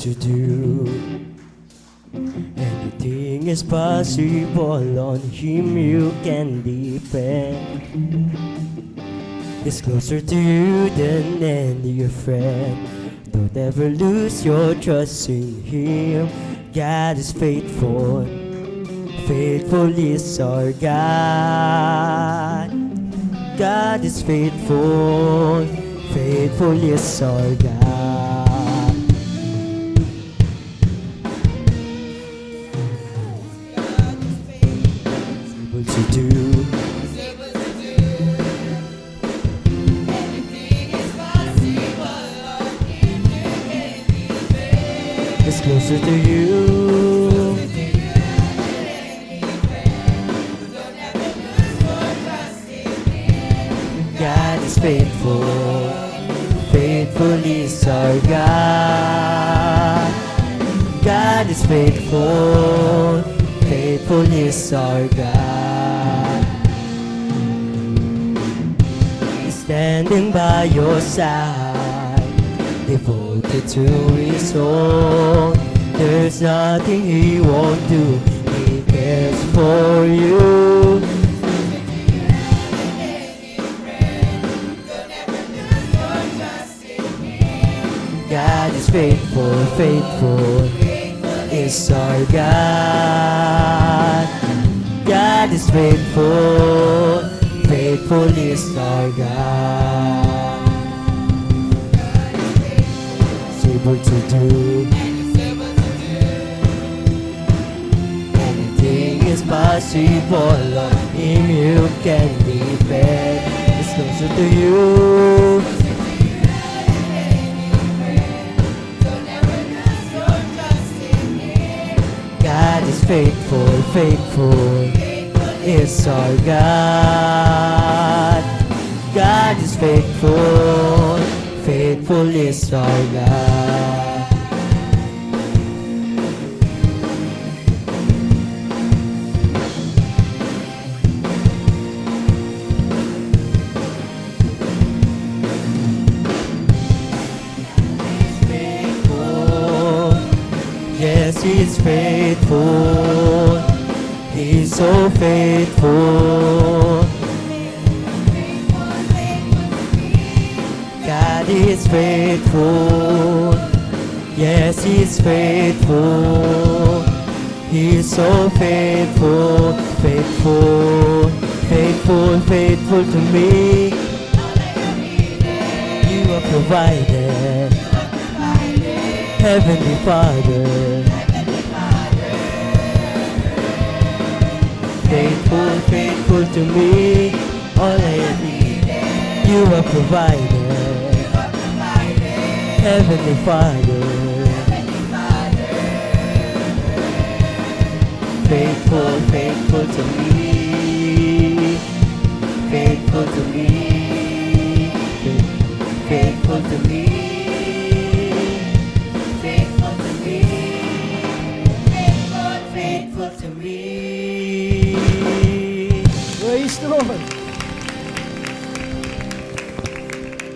to do. Anything is possible, on Him you can depend. He's closer to you than any friend. Don't ever lose your trust in Him. God is faithful, faithful is our God. God is faithful, faithful is our God. Able to do. It's closer to you. God is faithful, faithful is our God. God is faithful, faithful is our God. He's standing by your side, devoted to His own. There's nothing He won't do. He cares for you. God is faithful, faithful is our God. God is faithful, faithful is our God. He's able to do. Anything is possible, on Him you can depend. He's closer to you. God is faithful, faithful is our God. God is faithful, faithful is our God. Yes, He's faithful. He's so faithful. God is faithful. Yes, He's faithful. He's so faithful, faithful, faithful, faithful to me. You have provided, Heavenly Father. Faithful, faithful to me. All I need, you have provided, Heavenly Father. Faithful, faithful to me. Faithful to me. Faithful to me. Faithful to me. Praise the Lord.